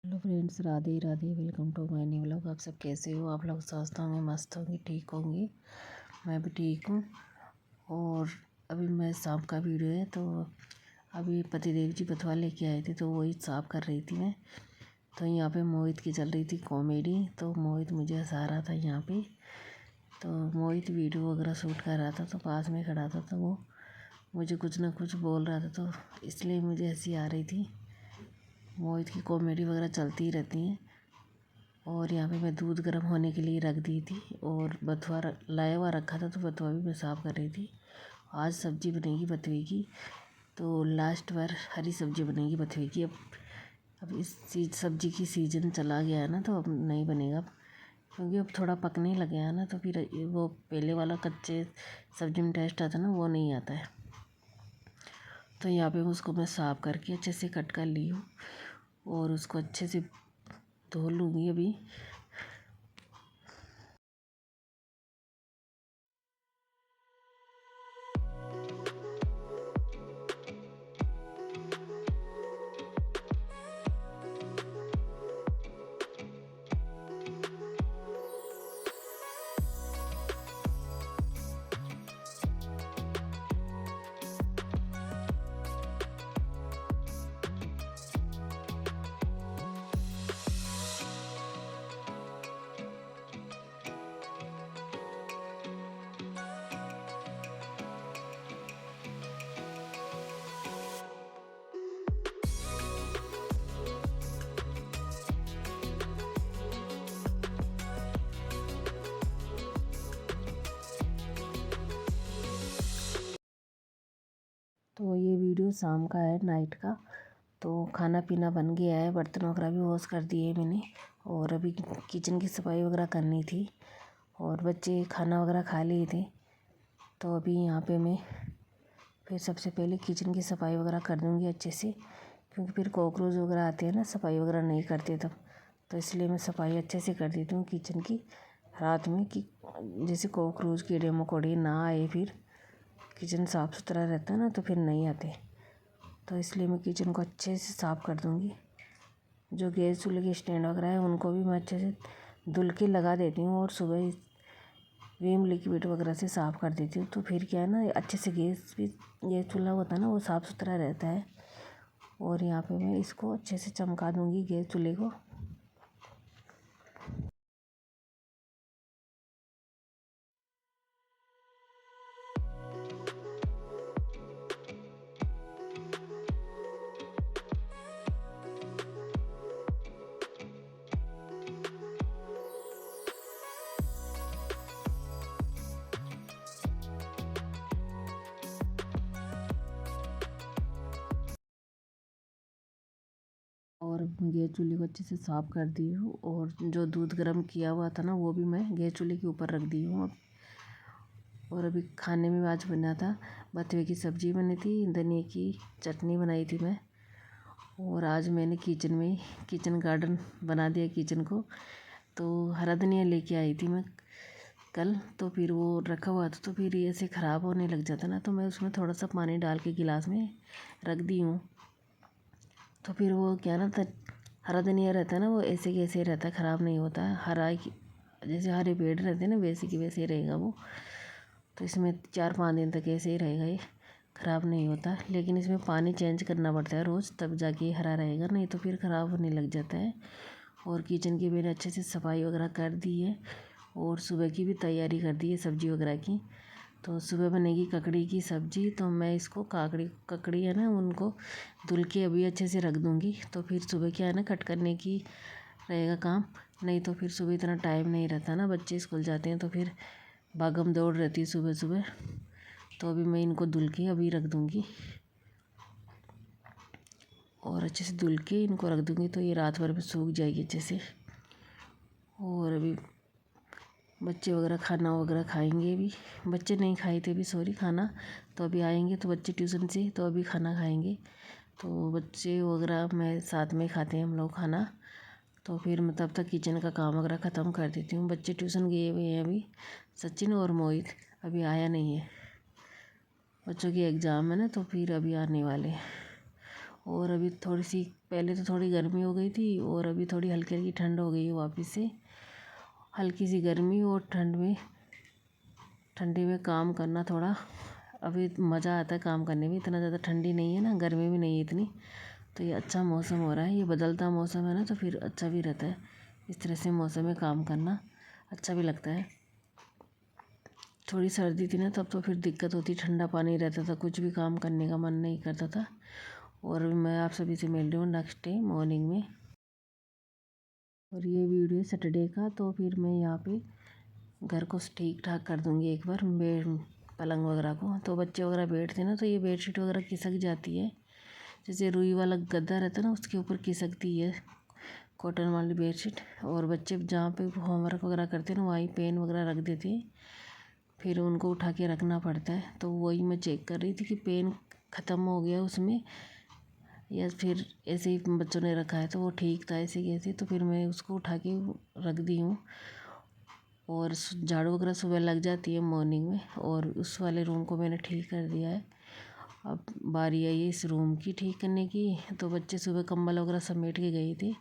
Hello friends, Radhe Radhe. Welcome to my new vlog. आप सब कैसे हो? आप लोग स्वस्थ होंगे, मस्त होंगे, ठीक होंगे। मैं भी ठीक हूँ। और अभी मैं शाम का वीडियो है, तो अभी पतिदेव जी बथुआ लेके आए थे, तो वही साफ कर रही थी मैं। तो यहाँ पे मोहित की चल रही थी कॉमेडी, तो मोहित मुझे हंसा रहा था यहाँ पे। तो मोहित वीडियो वगैरह शूट कर रहा था, तो पास में खड़ा था, तो वो मुझे कुछ ना कुछ बोल रहा था, तो इसलिए मुझे हंसी आ रही थी। मोहित की कॉमेडी वगैरह चलती ही रहती हैं। और यहाँ पे मैं दूध गर्म होने के लिए रख दी थी, और बथुआ लाया हुआ रखा था, तो बथुआ भी मैं साफ़ कर रही थी। आज सब्ज़ी बनेगी बथुए की, तो लास्ट बार हरी सब्ज़ी बनेगी बथुए की। अब इस सब्ज़ी की सीज़न चला गया है ना, तो अब नहीं बनेगा, क्योंकि अब थोड़ा पकने लग गया है ना, तो फिर वो पहले वाला कच्चे सब्ज़ी में टेस्ट आता ना, वो नहीं आता है। तो यहाँ पे उसको मैं साफ़ करके अच्छे से कट कर ली हूँ, और उसको अच्छे से धो लूँगी अभी। तो ये वीडियो शाम का है, नाइट का। तो खाना पीना बन गया है, बर्तन वगैरह भी वॉश कर दिए मैंने, और अभी किचन की सफाई वगैरह करनी थी, और बच्चे खाना वगैरह खा लिए थे। तो अभी यहाँ पे मैं फिर सबसे पहले किचन की सफाई वगैरह कर दूँगी अच्छे से, क्योंकि फिर कॉकरोच वगैरह आते हैं ना, सफाई वगैरह नहीं करते तब। तो इसलिए मैं सफाई अच्छे से कर देती हूँ किचन की रात में, कि जैसे कॉकरोच कीड़े मकोड़े ना आए, फिर किचन साफ़ सुथरा रहता है ना, तो फिर नहीं आते। तो इसलिए मैं किचन को अच्छे से साफ़ कर दूँगी। जो गैस चूल्हे के स्टैंड वगैरह है, उनको भी मैं अच्छे से धुल के लगा देती हूँ, और सुबह विम लिक्विड वगैरह से साफ़ कर देती हूँ। तो फिर क्या है ना, अच्छे से गैस चूल्हा होता है ना, वो साफ़ सुथरा रहता है। और यहाँ पे मैं इसको अच्छे से चमका दूँगी गैस चूल्हे को। और गैस चूल्हे को अच्छे से साफ़ कर दी हूँ, और जो दूध गर्म किया हुआ था ना, वो भी मैं गैस चूल्हे के ऊपर रख दी हूँ अब। और अभी खाने में आज बना था, बथुए की सब्ज़ी बनी थी, धनिया की चटनी बनाई थी मैं। और आज मैंने किचन गार्डन बना दिया किचन को। तो हरा धनिया लेके आई थी मैं कल, तो फिर वो रखा हुआ था, तो फिर ये ऐसे ख़राब होने लग जाता ना, तो मैं उसमें थोड़ा सा पानी डाल के गिलास में रख दी हूँ। तो फिर वो क्या ना, हरा धनिया रहता है ना, वो ऐसे कैसे रहता है, ख़राब नहीं होता है। जैसे हरे पेड़ रहते हैं ना, वैसे की वैसे ही रहेगा वो। तो इसमें 4-5 दिन तक ऐसे ही रहेगा, ये ख़राब नहीं होता। लेकिन इसमें पानी चेंज करना पड़ता है रोज़, तब जाके ये हरा रहेगा, नहीं तो फिर ख़राब होने लग जाता है। और किचन की मैंने अच्छे से सफाई वगैरह कर दी है, और सुबह की भी तैयारी कर दी है सब्ज़ी वगैरह की। तो सुबह बनेगी ककड़ी की सब्ज़ी, तो मैं इसको ककड़ी है ना, उनको धुल के अभी अच्छे से रख दूँगी। तो फिर सुबह क्या है ना, कट करने की रहेगा काम, नहीं तो फिर सुबह इतना टाइम नहीं रहता ना, बच्चे स्कूल जाते हैं, तो फिर भागम दौड़ रहती है सुबह सुबह। तो अभी मैं इनको धुल के अभी रख दूँगी, और अच्छे से धुल के इनको रख दूँगी, तो ये रात भर में सूख जाएगी अच्छे से। और अभी बच्चे वगैरह खाना वगैरह खाएंगे भी। बच्चे नहीं खाए थे अभी, सॉरी, खाना। तो अभी आएंगे तो बच्चे ट्यूशन से, तो अभी खाना खाएंगे। तो बच्चे वगैरह मैं साथ में खाते हैं हम लोग खाना। तो फिर मैं तब तक किचन का काम वगैरह ख़त्म कर देती हूँ। बच्चे ट्यूशन गए हुए हैं अभी, सचिन और मोहित अभी आया नहीं है। बच्चों की एग्ज़ाम है ना, तो फिर अभी आने वाले हैं। और अभी थोड़ी सी पहले तो थोड़ी गर्मी हो गई थी और अभी थोड़ी हल्की हल्की ठंड हो गई है वापस से। हल्की सी गर्मी और ठंडी में काम करना थोड़ा अभी मज़ा आता है काम करने में। इतना ज़्यादा ठंडी नहीं है ना, गर्मी भी नहीं है इतनी, तो ये अच्छा मौसम हो रहा है। ये बदलता मौसम है ना, तो फिर अच्छा भी रहता है। इस तरह से मौसम में काम करना अच्छा भी लगता है। थोड़ी सर्दी थी ना तब तो फिर दिक्कत होती, ठंडा पानी रहता था, कुछ भी काम करने का मन नहीं करता था। और मैं आप सभी से मिल रही हूँ नेक्स्ट डे मॉर्निंग में। और ये वीडियो सैटरडे का, तो फिर मैं यहाँ पे घर को ठीक ठाक कर दूँगी एक बार, बेड पलंग वगैरह को। तो बच्चे वगैरह बैठते ना तो ये बेडशीट वगैरह खिसक जाती है, जैसे रुई वाला गद्दा रहता है ना उसके ऊपर खिसकती है कॉटन वाली बेडशीट। और बच्चे जहाँ पे होमवर्क वगैरह करते हैं ना वहीं पेन वगैरह रख देते हैं, फिर उनको उठा के रखना पड़ता है। तो वही मैं चेक कर रही थी कि पेन ख़त्म हो गया उसमें या फिर ऐसे ही बच्चों ने रखा है, तो वो ठीक था ऐसे कैसे। तो फिर मैं उसको उठा के रख दी हूँ। और झाड़ू वगैरह सुबह लग जाती है मॉर्निंग में, और उस वाले रूम को मैंने ठीक कर दिया है। अब बारी आई है इस रूम की ठीक करने की। तो बच्चे सुबह कंबल वगैरह समेट के गए थे,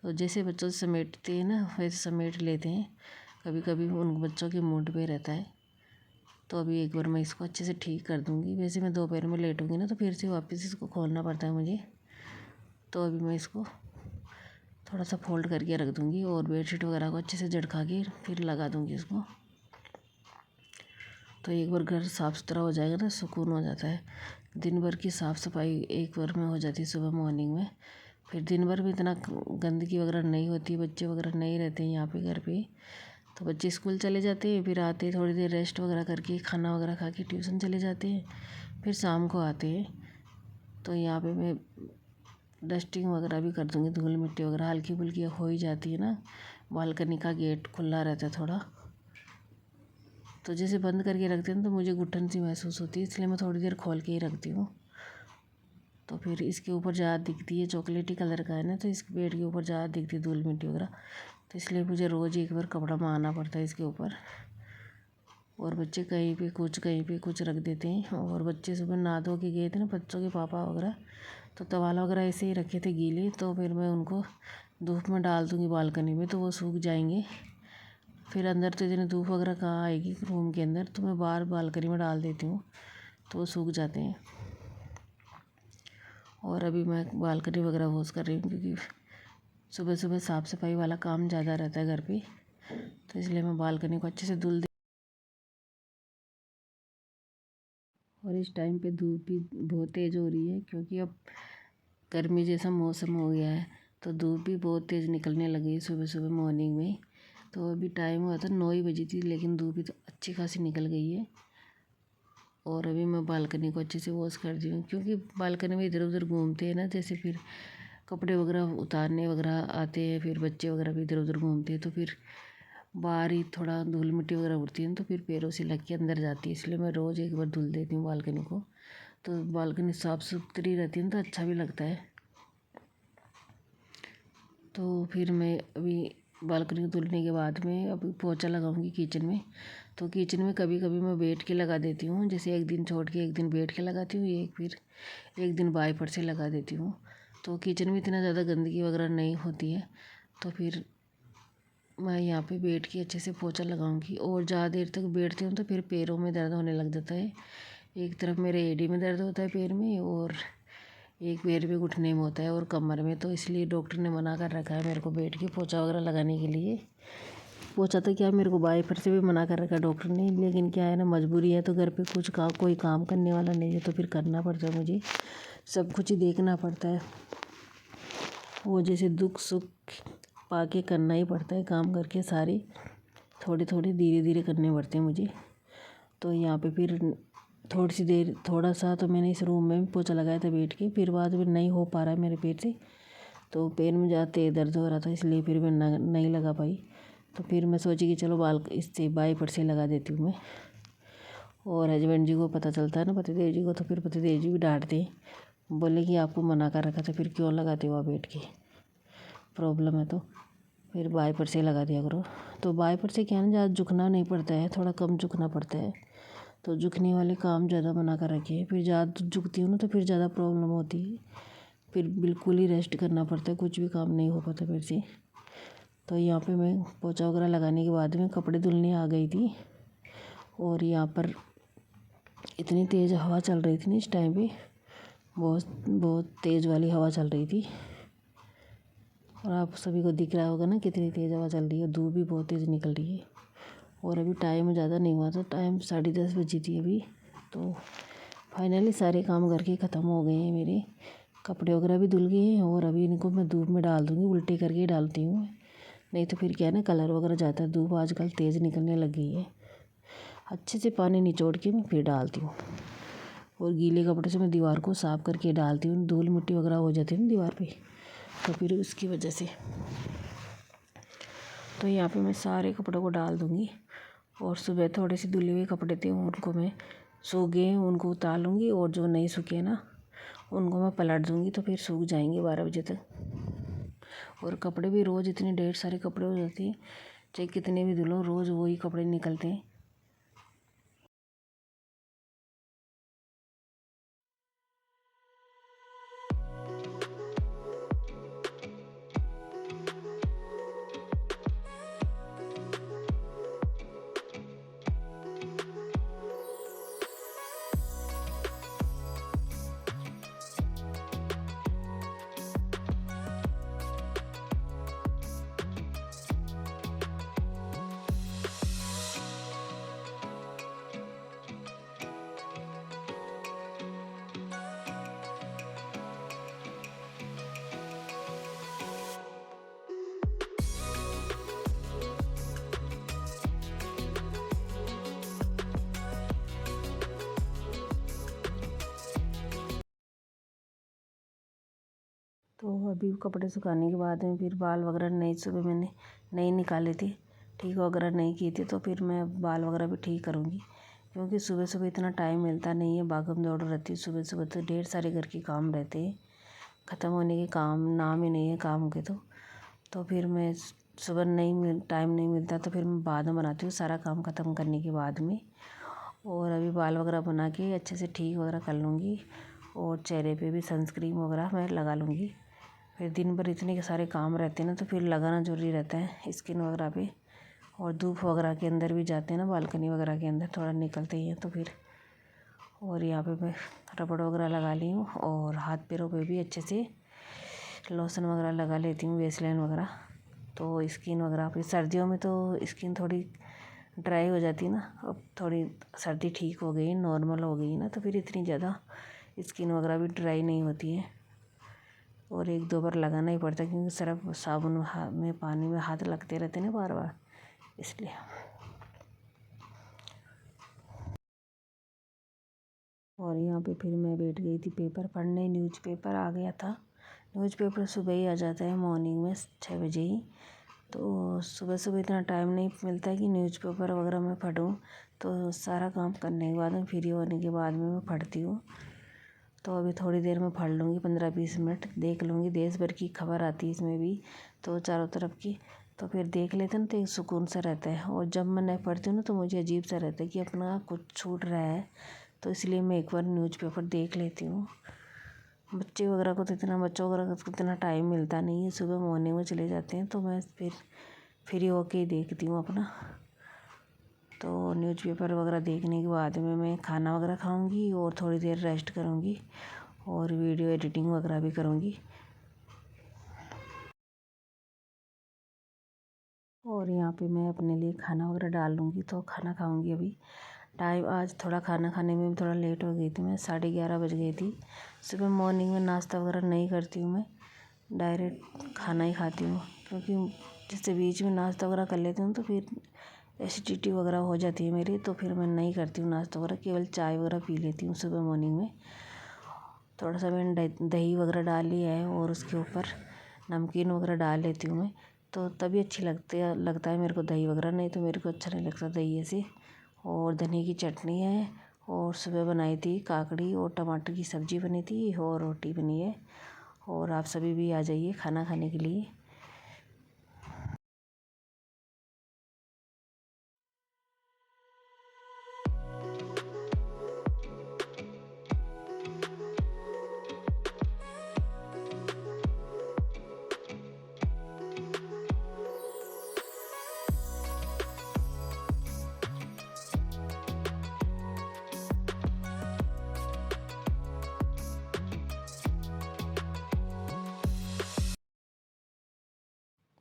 तो जैसे बच्चों से समेटते हैं ना वैसे समेट लेते हैं। कभी कभी उन बच्चों के मूड पे रहता है। तो अभी एक बार मैं इसको अच्छे से ठीक कर दूँगी। वैसे मैं दोपहर में लेटूँगी ना तो फिर से वापस इसको खोलना पड़ता है मुझे। तो अभी मैं इसको थोड़ा सा फोल्ड करके रख दूँगी और बेडशीट वगैरह को अच्छे से झटका के फिर लगा दूँगी इसको। तो एक बार घर साफ़ सुथरा हो जाएगा ना, सुकून हो जाता है। दिन भर की साफ़ सफाई एक बार में हो जाती है सुबह मॉर्निंग में। फिर दिन भर भी इतना गंदगी वगैरह नहीं होती, बच्चे वगैरह नहीं रहते हैं यहाँ पे घर पे। तो बच्चे स्कूल चले जाते हैं, फिर आते थोड़ी देर रेस्ट वगैरह करके खाना वगैरह खा के ट्यूशन चले जाते हैं, फिर शाम को आते हैं। तो यहाँ पे मैं डस्टिंग वगैरह भी कर दूँगी, धूल मिट्टी वगैरह हल्की फुल्की हो ही जाती है ना। बालकनी का गेट खुला रहता है थोड़ा, तो जैसे बंद करके रखते हैं तो मुझे घुटन सी महसूस होती है, इसलिए मैं थोड़ी देर खोल के ही रखती हूँ। तो फिर इसके ऊपर ज़्यादा दिखती है, चॉकलेटी कलर का है ना, तो इस बेड के ऊपर ज़्यादा दिखती है धूल मिट्टी वगैरह। तो इसलिए मुझे रोज़ एक बार कपड़ा मारना पड़ता है इसके ऊपर। और बच्चे कहीं पे कुछ रख देते हैं। और बच्चे सुबह नहा धो के गए थे ना बच्चों के पापा वगैरह, तो तवाला वगैरह ऐसे ही रखे थे गीले, तो फिर मैं उनको धूप में डाल दूँगी बालकनी में, तो वो सूख जाएंगे। फिर अंदर तो इतनी धूप वगैरह कहाँ आएगी रूम के अंदर, तो मैं बाहर बालकनी में डाल देती हूँ, तो वो सूख जाते हैं। और अभी मैं बालकनी वगैरह वॉश कर रही हूँ, क्योंकि सुबह सुबह साफ़ सफाई वाला काम ज़्यादा रहता है घर पे, तो इसलिए मैं बालकनी को अच्छे से धुल। और इस टाइम पे धूप भी बहुत तेज़ हो रही है, क्योंकि अब गर्मी जैसा मौसम हो गया है, तो धूप भी बहुत तेज़ निकलने लगी है सुबह सुबह मॉर्निंग में। तो अभी टाइम हुआ था 9 ही बजी थी, लेकिन धूप भी तो अच्छी खासी निकल गई है। और अभी मैं बालकनी को अच्छे से वॉश कर दी हूँ, क्योंकि बालकनी में इधर उधर घूमते हैं ना, जैसे फिर कपड़े वगैरह उतारने वगैरह आते हैं, फिर बच्चे वगैरह भी इधर उधर घूमते हैं, तो फिर बाहर ही थोड़ा धूल मिट्टी वगैरह उड़ती है तो फिर पैरों से लग के अंदर जाती है, इसलिए मैं रोज़ एक बार धुल देती हूँ बालकनी को। तो बालकनी साफ़ सुथरी रहती है ना, तो अच्छा भी लगता है। तो फिर मैं अभी बालकनी को धुलने के बाद में अभी पोछा लगाऊंगी किचन में। तो किचन में कभी कभी मैं बैठ के लगा देती हूँ, जैसे एक दिन छोड़ के एक दिन बैठ के लगाती हूँ, एक दिन वाइपर से लगा देती हूँ। तो किचन में इतना ज़्यादा गंदगी वगैरह नहीं होती है, तो फिर मैं यहाँ पे बैठ के अच्छे से पोछा लगाऊंगी। और ज़्यादा देर तक बैठती हूँ तो फिर पैरों में दर्द होने लग जाता है। एक तरफ मेरे एड़ी में दर्द होता है पैर में, और एक पैर में घुटने में होता है और कमर में, तो इसलिए डॉक्टर ने मना कर रखा है मेरे को बैठ के पोछा वगैरह लगाने के लिए। पोछा तो क्या, मेरे को वाइपर से भी मना कर रखा है डॉक्टर ने, लेकिन क्या है ना, मजबूरी है, तो घर पे कोई काम करने वाला नहीं है, तो फिर करना पड़ता है मुझे, सब कुछ ही देखना पड़ता है। वो जैसे दुख सुख पाके करना ही पड़ता है, काम करके सारे थोड़े थोड़े धीरे धीरे करने पड़ते हैं मुझे। तो यहाँ पे फिर थोड़ी सी देर थोड़ा सा तो मैंने इस रूम में भी पोछा लगाया था बैठ के, फिर बाद में नहीं हो पा रहा है मेरे पैर से, तो पैर में ज़्यादा तेज दर्द हो रहा था, इसलिए फिर मैं नहीं लगा पाई। तो फिर मैं सोची कि चलो इससे वाइपर से लगा देती हूँ मैं। और हस्बैंड जी को पता चलता है ना, पतिदेव जी को, तो फिर पतिदेव जी भी डांटते हैं, बोले कि आपको मना कर रखा था, फिर क्यों लगाते हो आप बैठ के, प्रॉब्लम है तो फिर वाइपर से लगा दिया करो। तो वाइपर से क्या है ना, ज़्यादा झुकना नहीं पड़ता है, थोड़ा कम झुकना पड़ता है, तो झुकने वाले काम ज़्यादा मना कर रखे हैं। फिर ज़्यादा झुकती हूँ ना तो फिर ज़्यादा प्रॉब्लम होती है, फिर बिल्कुल ही रेस्ट करना पड़ता है, कुछ भी काम नहीं हो पाता मेरे से। तो यहाँ पे मैं पोछा वगैरह लगाने के बाद में कपड़े धुलने आ गई थी। और यहाँ पर इतनी तेज़ हवा चल रही थी ना इस टाइम पे, बहुत बहुत तेज़ वाली हवा चल रही थी। और आप सभी को दिख रहा होगा ना कितनी तेज़ हवा चल रही है, धूप भी बहुत तेज़ निकल रही है। और अभी टाइम ज़्यादा नहीं हुआ था, टाइम 10:30 बजी थी अभी। तो फाइनली सारे काम करके ख़त्म हो गए हैं मेरे, कपड़े वगैरह भी धुल गए हैं। और अभी इनको मैं धूप में डाल दूँगी, उल्टे करके ही डालती हूँ, नहीं तो फिर क्या है ना कलर वगैरह जाता है। धूप आजकल तेज़ निकलने लग गई है। अच्छे से पानी निचोड़ के मैं फिर डालती हूँ। और गीले कपड़े से मैं दीवार को साफ़ करके डालती हूँ, धूल मिट्टी वगैरह हो जाती है ना दीवार पे, तो फिर उसकी वजह से। तो यहाँ पे मैं सारे कपड़ों को डाल दूँगी। और सुबह थोड़े से धुले हुए कपड़े थे, उनको मैं सूख गए उनको उतार लूँगी। और जो नहीं सूखे ना उनको मैं पलट दूँगी, तो फिर सूख जाएंगे 12 बजे तक। और कपड़े भी रोज़ इतने ढेर सारे कपड़े हो जाते हैं, चाहे कितने भी धुलो रोज़ वही कपड़े निकलते हैं। तो अभी कपड़े सुखाने के बाद में फिर बाल वगैरह नहीं, सुबह मैंने नहीं निकाले थे, ठीक वगैरह नहीं किए थे, तो फिर मैं बाल वगैरह भी ठीक करूँगी। क्योंकि सुबह सुबह इतना टाइम मिलता नहीं है, भागम दौड़ रहती है सुबह सुबह, तो ढेर सारे घर के काम रहते हैं, ख़त्म होने के काम नाम ही नहीं है काम के। तो फिर मैं सुबह टाइम नहीं मिलता, तो फिर मैं बाद में बनाती हूँ सारा काम ख़त्म करने के बाद में। और अभी बाल वगैरह बना के अच्छे से ठीक वगैरह कर लूँगी। और चेहरे पे भी सनस्क्रीन वगैरह मैं लगा लूँगी। फिर दिन भर इतने के सारे काम रहते हैं ना, तो फिर लगाना ज़रूरी रहता है स्किन वगैरह पे। और धूप वगैरह के अंदर भी जाते हैं ना, बालकनी वगैरह के अंदर थोड़ा निकलते ही हैं, तो फिर। और यहाँ पे मैं रबड़ वगैरह लगा ली हूँ। और हाथ पैरों पे भी अच्छे से लोशन वगैरह लगा लेती हूँ, वेसलिन वगैरह। तो स्किन वगैरह फिर सर्दियों में तो स्किन थोड़ी ड्राई हो जाती है ना, अब थोड़ी सर्दी ठीक हो गई, नॉर्मल हो गई ना, तो फिर इतनी ज़्यादा स्किन वगैरह भी ड्राई नहीं होती है। और 1-2 बार लगाना ही पड़ता है, क्योंकि सर्फ साबुन में पानी में हाथ लगते रहते हैं ना बार बार, इसलिए। और यहाँ पे फिर मैं बैठ गई थी पेपर पढ़ने, न्यूज़पेपर आ गया था। न्यूज़पेपर सुबह ही आ जाता है, मॉर्निंग में 6 बजे ही। तो सुबह सुबह इतना टाइम नहीं मिलता है कि न्यूज़पेपर वगैरह मैं पढूँ। तो सारा काम करने के बाद में, फ्री होने के बाद में मैं पढ़ती हूँ। तो अभी थोड़ी देर में पढ़ लूँगी, 15-20 मिनट देख लूँगी। देश भर की खबर आती है इसमें भी, तो चारों तरफ की, तो फिर देख लेते हैं ना, तो एक सुकून सा रहता है। और जब मैं नहीं पढ़ती हूँ ना, तो मुझे अजीब सा रहता है कि अपना कुछ छूट रहा है। तो इसलिए मैं एक बार न्यूज़पेपर देख लेती हूँ। बच्चों वगैरह को तो इतना टाइम मिलता नहीं है, सुबह मॉर्निंग में चले जाते हैं, तो मैं फिर फ्री होके ही देखती हूँ अपना। तो न्यूज़पेपर वगैरह देखने के बाद में मैं खाना वगैरह खाऊंगी और थोड़ी देर रेस्ट करूंगी। और वीडियो एडिटिंग वगैरह भी करूंगी। और यहाँ पे मैं अपने लिए खाना वगैरह डाल लूँगी, तो खाना खाऊंगी अभी। टाइम आज थोड़ा खाना खाने में भी थोड़ा लेट हो गई थी, मैं 11:30 बज गई थी। सुबह मॉर्निंग में नाश्ता वगैरह नहीं करती हूँ मैं, डायरेक्ट खाना ही खाती हूँ। क्योंकि जिससे बीच में नाश्ता वगैरह कर लेती हूँ, तो फिर एसिडिटी वगैरह हो जाती है मेरी, तो फिर मैं नहीं करती हूँ नाश्ता वगैरह, केवल चाय वगैरह पी लेती हूँ सुबह मॉर्निंग में। थोड़ा सा मैंने दही वगैरह डाल लिया है, और उसके ऊपर नमकीन वगैरह डाल लेती हूँ मैं, तो तभी अच्छी लगता है मेरे को दही वगैरह, नहीं तो मेरे को अच्छा नहीं लगता दही ऐसे। और धनिया की चटनी है। और सुबह बनाई थी काकड़ी और टमाटर की सब्ज़ी बनी थी, और रोटी बनी है। और आप सभी भी आ जाइए खाना खाने के लिए।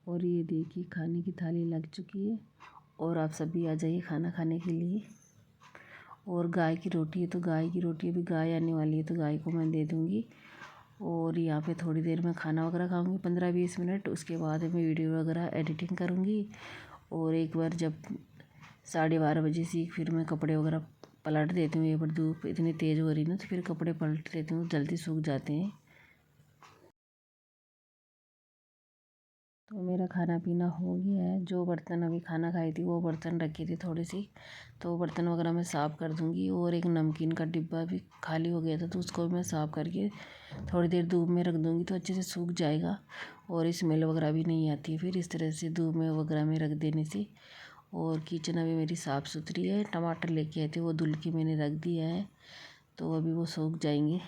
और ये देखिए खाने की थाली लग चुकी है और आप सभी आ जाइए खाना खाने के लिए। और गाय की रोटी है तो गाय की रोटी, अभी गाय आने वाली है तो गाय को मैं दे दूँगी। और यहाँ पे थोड़ी देर में खाना वगैरह खाऊंगी 15-20 मिनट, उसके बाद मैं वीडियो वगैरह एडिटिंग करूँगी। और एक बार जब 12:30 बजे से फिर मैं कपड़े वगैरह पलट देती हूँ। एक बार धूप इतनी तेज़ हो रही ना तो फिर कपड़े पलट देती हूँ, जल्दी सूख जाते हैं। तो मेरा खाना पीना हो गया है। जो बर्तन अभी खाना खाई थी वो बर्तन रखी थी थोड़ी सी, तो वो बर्तन वगैरह मैं साफ़ कर दूँगी। और एक नमकीन का डिब्बा भी खाली हो गया था तो उसको मैं साफ़ करके थोड़ी देर धूप में रख दूँगी तो अच्छे से सूख जाएगा और स्मेल वगैरह भी नहीं आती है फिर इस तरह से धूप में वगैरह में रख देने से। और किचन अभी मेरी साफ़ सुथरी है। टमाटर लेके आए थे वो धुल के मैंने रख दिया है, तो अभी वो सूख जाएंगे।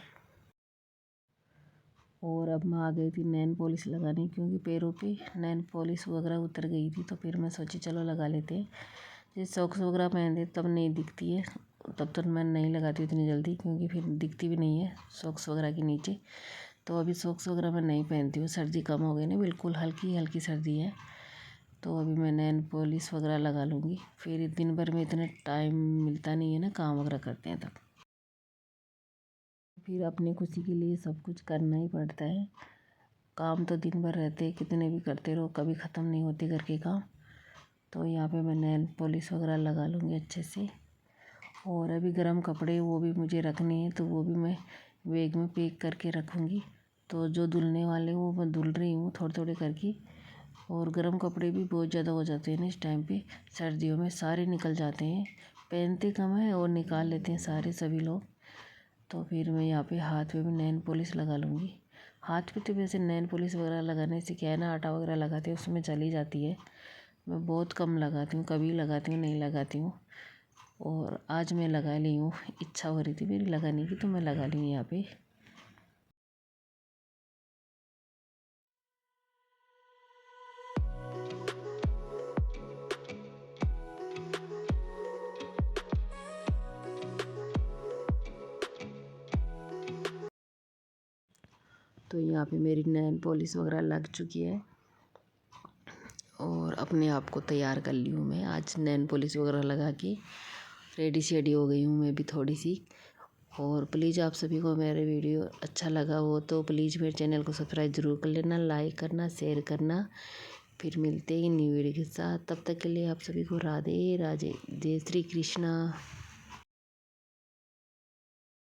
और अब मैं आ गई थी नेल पॉलिश लगाने, क्योंकि पैरों पे नेल पॉलिश वगैरह उतर गई थी तो फिर मैं सोची चलो लगा लेते हैं। जैसे सॉक्स वगैरह पहनते तब नहीं दिखती है, तब तक मैं नहीं लगाती इतनी जल्दी, क्योंकि फिर दिखती भी नहीं है सॉक्स वगैरह के नीचे। तो अभी सॉक्स वगैरह मैं नहीं पहनती हूँ, सर्दी कम हो गई ना, बिल्कुल हल्की हल्की सर्दी है। तो अभी मैं नेल पॉलिश वगैरह लगा लूँगी। फिर दिन भर में इतना टाइम मिलता नहीं है ना, काम वगैरह करते हैं तब। फिर अपनी खुशी के लिए सब कुछ करना ही पड़ता है। काम तो दिन भर रहते हैं, कितने भी करते रहो कभी ख़त्म नहीं होते घर के काम। तो यहाँ पे मैं नेल पॉलिश वगैरह लगा लूँगी अच्छे से। और अभी गर्म कपड़े वो भी मुझे रखने हैं तो वो भी मैं बैग में पैक करके रखूँगी। तो जो धुलने वाले वो मैं धुल रही हूँ थोड़े थोड़े करके। और गर्म कपड़े भी बहुत ज़्यादा हो जाते हैं ना इस टाइम पे, सर्दियों में सारे निकल जाते हैं। पहनते कम है और निकाल लेते हैं सारे सभी लोग। तो फिर मैं यहाँ पे हाथ पे भी नेल पॉलिश लगा लूँगी। हाथ पे तो वैसे नेल पॉलिश वगैरह लगाने से क्या है ना, आटा वगैरह लगाते हैं उसमें चली जाती है। मैं बहुत कम लगाती हूँ, कभी लगाती हूँ, नहीं लगाती हूँ। और आज मैं लगा ली हूँ, इच्छा हो रही थी मेरी लगाने की तो मैं लगा ली हूँ यहाँ पे। तो यहाँ पे मेरी नेल पॉलिश वगैरह लग चुकी है और अपने आप को तैयार कर ली हूँ मैं। आज नेल पॉलिश वगैरह लगा के रेडी शेडी हो गई हूँ मैं भी थोड़ी सी। और प्लीज़ आप सभी को मेरे वीडियो अच्छा लगा हो तो प्लीज़ मेरे चैनल को सब्सक्राइब ज़रूर कर लेना, लाइक करना, शेयर करना। फिर मिलते हैं न्यू वीडियो के साथ, तब तक के लिए आप सभी को राधे राधे, जय श्री कृष्णा।